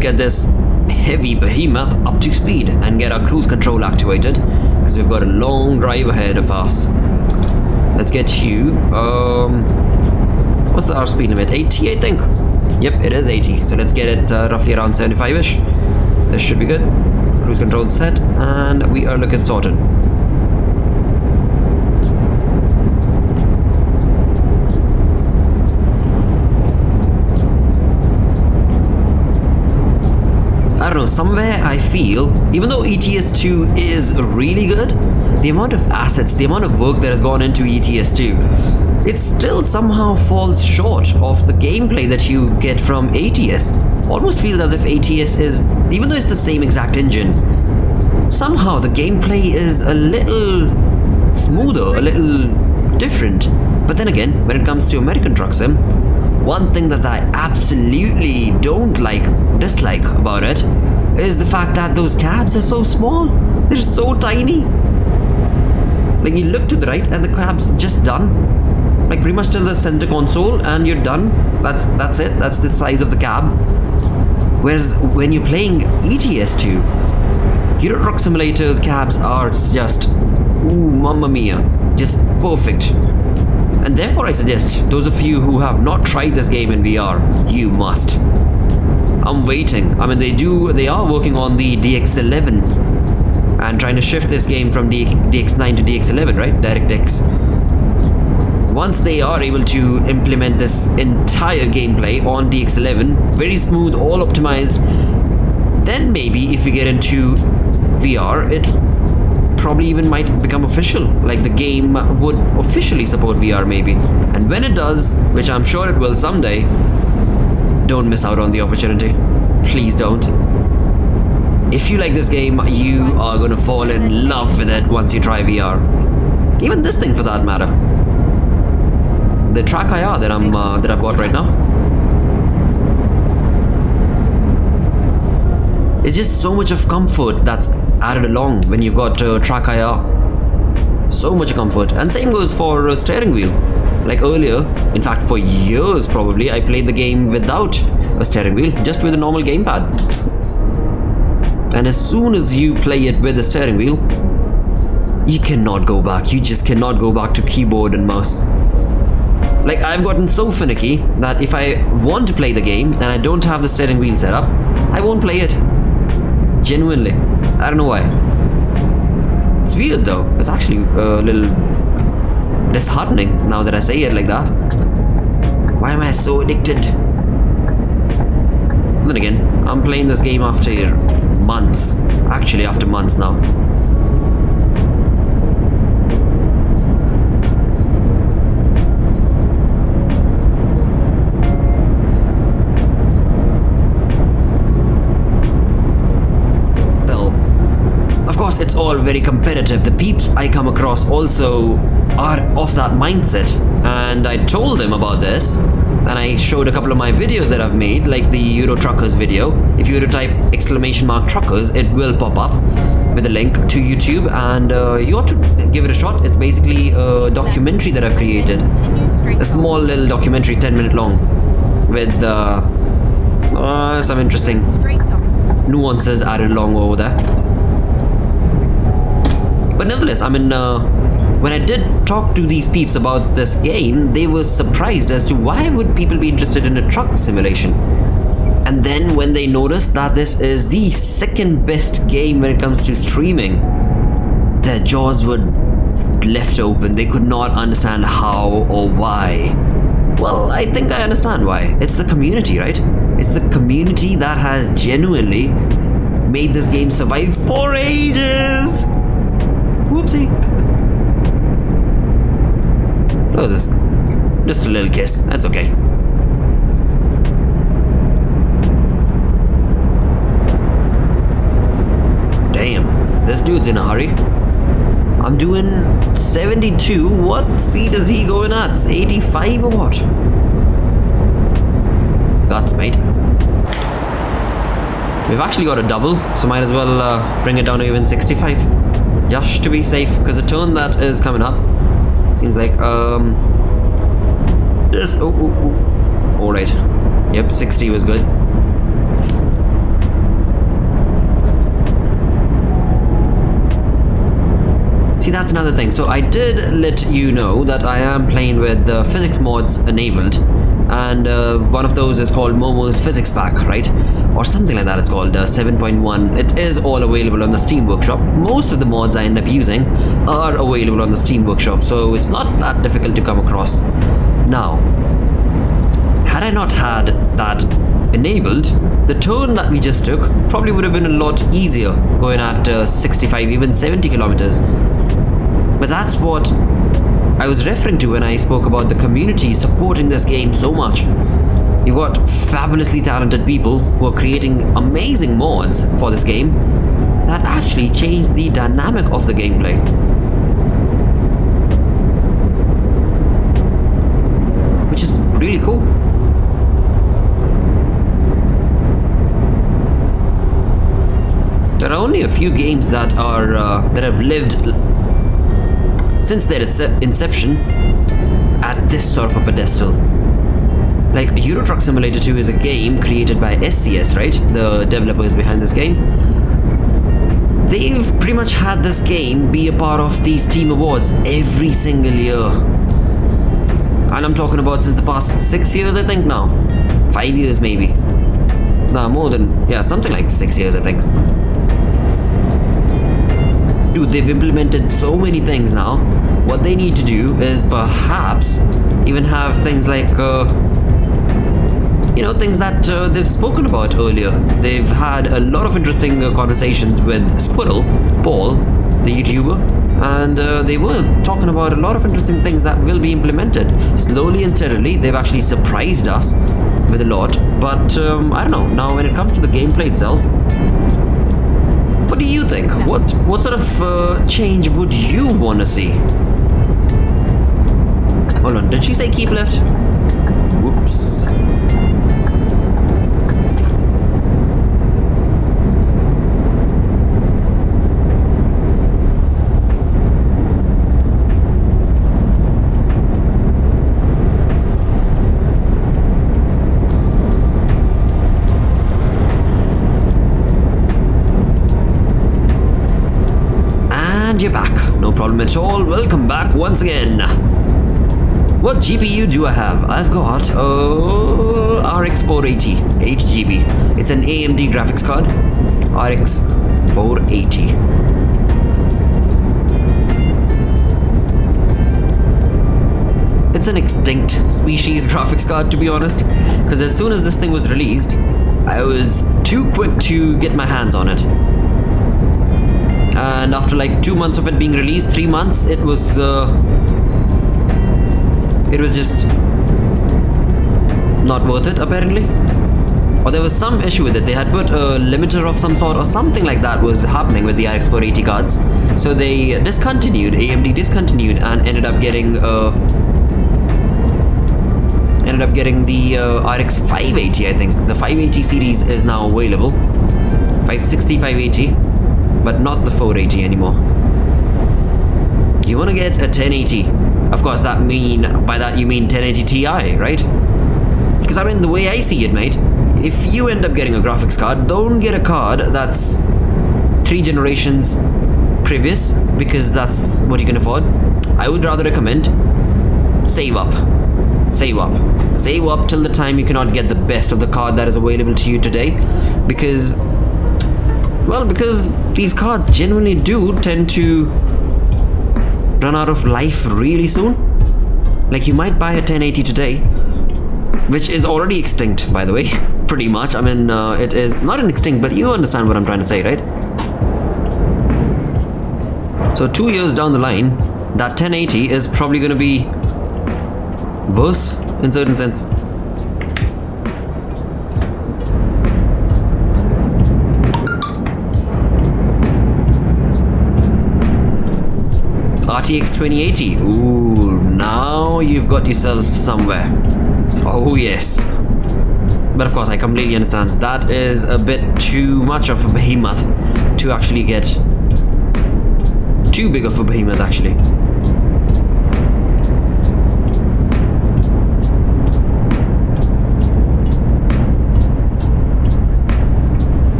let's get this heavy behemoth up to speed and get our cruise control activated, because we've got a long drive ahead of us. Let's get you, what's our speed limit? 80, I think? Yep, it is 80. So let's get it roughly around 75-ish. This should be good. Cruise control set, and we are looking sorted. I don't know, somewhere I feel, even though ETS2 is really good, the amount of assets, the amount of work that has gone into ETS2, it still somehow falls short of the gameplay that you get from ATS. Almost feels as if ATS is, even though it's the same exact engine, somehow the gameplay is a little smoother, a little different. But then again, when it comes to American Truck Sim, one thing that I absolutely dislike about it is the fact that those cabs are so small. They're just so tiny. Like, you look to the right and the cab's just done. Like, pretty much to the center console and you're done. That's it. That's the size of the cab. Whereas when you're playing ETS2, Euro Truck Simulator's cabs are just, ooh, mamma mia, just perfect. And therefore I suggest those of you who have not tried this game in VR, you must. I'm waiting. I mean, they are working on the DX11 and trying to shift this game from DX9 to DX11, right? DirectX. Once they are able to implement this entire gameplay on DX11, very smooth, all optimized, then maybe if we get into VR, it probably even might become official. Like, the game would officially support VR maybe. And when it does, which I'm sure it will someday, don't miss out on the opportunity. Please don't. If you like this game, you are gonna fall in love with it once you try VR. Even this thing for that matter. The track IR that I've got right now. It's just so much of comfort that's added along when you've got track IR. So much comfort. And same goes for a steering wheel. Like earlier, in fact for years probably, I played the game without a steering wheel, just with a normal gamepad. And as soon as you play it with a steering wheel, you cannot go back. You just cannot go back to keyboard and mouse. Like, I've gotten so finicky that if I want to play the game and I don't have the steering wheel set up, I won't play it. Genuinely. I don't know why. It's weird though. It's actually a little disheartening now that I say it like that. Why am I so addicted? Then again, I'm playing this game after months. Actually, after months now. It's all very competitive. The peeps I come across also are of that mindset, and I told them about this, and I showed a couple of my videos that I've made, like the Euro Truckers video. If you were to type !truckers, it will pop up with a link to YouTube, and you ought to give it a shot. It's basically a documentary that I've created, a small little documentary, 10-minute long, with some interesting nuances added along over there. But nevertheless, I mean, when I did talk to these peeps about this game, they were surprised as to why would people be interested in a truck simulation. And then when they noticed that this is the second best game when it comes to streaming, their jaws were left open. They could not understand how or why. Well, I think I understand why. It's the community, right? It's the community that has genuinely made this game survive for ages. Whoopsie. Oh, this is just a little kiss. That's okay. Damn, this dude's in a hurry. I'm doing 72. What speed is he going at? 85 or what? Guts, mate. We've actually got a double, so might as well bring it down to even 65. Just to be safe, because the turn that is coming up seems like this. Alright. Yep, 60 was good. See, that's another thing. So I did let you know that I am playing with the physics mods enabled, and one of those is called Momo's Physics Pack, right? Or something like that it's called, 7.1. It is all available on the Steam Workshop. Most of the mods I end up using are available on the Steam Workshop, so it's not that difficult to come across. Now, had I not had that enabled, the turn that we just took probably would have been a lot easier, going at 65, even 70 kilometers. But that's what I was referring to when I spoke about the community supporting this game so much. You've got fabulously talented people who are creating amazing mods for this game that actually change the dynamic of the gameplay. Which is really cool. There are only a few games that have lived since their inception at this sort of a pedestal. Like Euro Truck Simulator 2 is a game created by SCS, right? The developers behind this game. They've pretty much had this game be a part of these Steam Awards every single year. And I'm talking about since the past 6 years, I think now. 5 years maybe. Nah, more than, yeah, something like 6 years, I think. Dude, they've implemented so many things now. What they need to do is perhaps even have things like, things that they've spoken about earlier. They've had a lot of interesting conversations with Squirrel, Paul, the YouTuber, and they were talking about a lot of interesting things that will be implemented. Slowly and steadily, they've actually surprised us with a lot, but I don't know, now when it comes to the gameplay itself, what do you think? What sort of change would you want to see? Hold on, did she say keep left? Whoops. You're back. No problem at all. Welcome back once again. What GPU do I have? I've got RX 480 8GB. It's an AMD graphics card. RX 480. It's an extinct species graphics card, to be honest, because as soon as this thing was released, I was too quick to get my hands on it. And after like 2 months of it being released, 3 months, it was just not worth it, apparently. Or there was some issue with it. They had put a limiter of some sort or something like that was happening with the RX 480 cards. So they discontinued, AMD discontinued, and ended up getting the RX 580, I think. The 580 series is now available. 560, 580. But not the 480 anymore. You want to get a 1080. Of course, by that you mean 1080 Ti, right? Because I mean, the way I see it, mate, if you end up getting a graphics card, don't get a card that's 3 generations previous, because that's what you can afford. I would rather recommend save up. Save up. Save up till the time you cannot get the best of the card that is available to you today, because these cards genuinely do tend to run out of life really soon. Like, you might buy a 1080 today, which is already extinct, by the way, pretty much. I mean, it is not an extinct, but you understand what I'm trying to say, right? So 2 years down the line, that 1080 is probably going to be worse in certain sense. RTX 2080. Ooh, now you've got yourself somewhere. Oh yes. But of course, I completely understand. That is a bit too much of a behemoth to actually get. Too big of a behemoth, actually.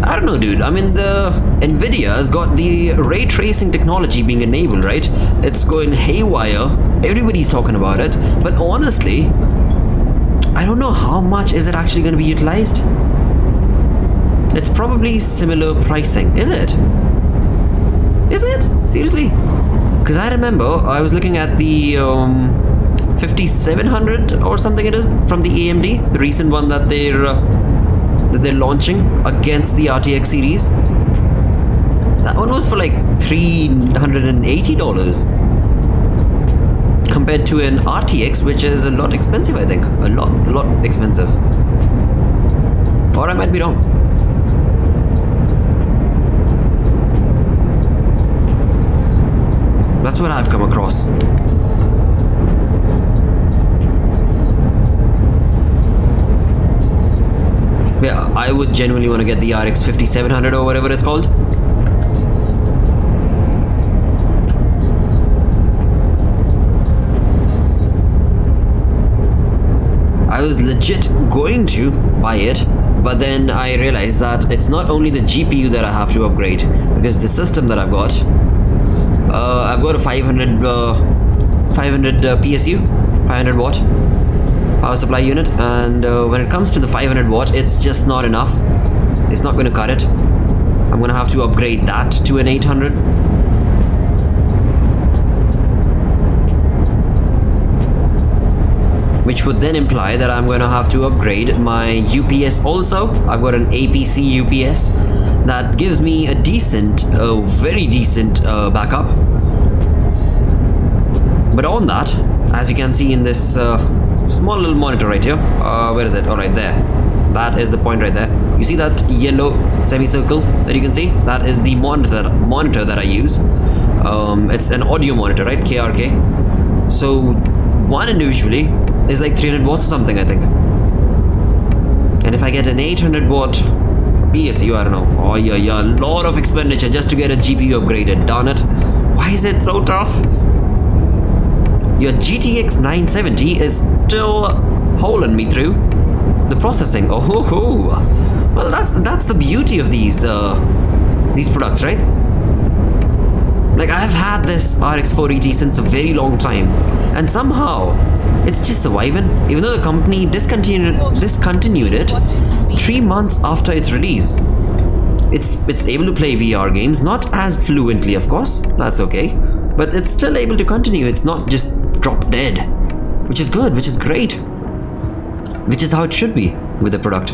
I don't don't know, dude. I mean, the NVIDIA has got the ray tracing technology being enabled, right? It's going haywire. Everybody's talking about it. But honestly, I don't know how much is it actually going to be utilized. It's probably similar pricing. Is it? Is it? Seriously? Because I remember I was looking at the 5700 or something it is from the AMD, the recent one that they're launching against the RTX series. That one was for like $380 compared to an RTX, which is a lot expensive. I think a lot expensive. Or I might be wrong. That's what I've come across. Yeah, I would genuinely want to get the RX 5700 or whatever it's called. I was legit going to buy it, but then I realized that it's not only the GPU that I have to upgrade, because the system that I've got a 500 PSU, 500 watt power supply unit, and when it comes to the 500 watt, it's just not enough. It's not going to cut it. I'm going to have to upgrade that to an 800. Which would then imply that I'm going to have to upgrade my UPS also. I've got an APC UPS that gives me a decent, very decent backup. But on that, as you can see in this small little monitor right here, where is it? Oh, right there. That is the point right there. You see that yellow semicircle that you can see? That is the monitor that I use. It's an audio monitor, right? KRK. So one individually is like 300 watts or something, I think. And if I get an 800 watt PSU, I don't know. Oh yeah, a lot of expenditure just to get a GPU upgraded. Darn it. Why is it so tough? Your GTX 970 is still holding me through the processing. Oh, well, that's the beauty of these products, right? Like, I've had this RX 480 since a very long time, and somehow it's just surviving, even though the company discontinued it 3 months after its release. It's able to play VR games, not as fluently, of course. That's okay, but it's still able to continue. It's not just drop dead, which is good, which is great, which is how it should be with the product.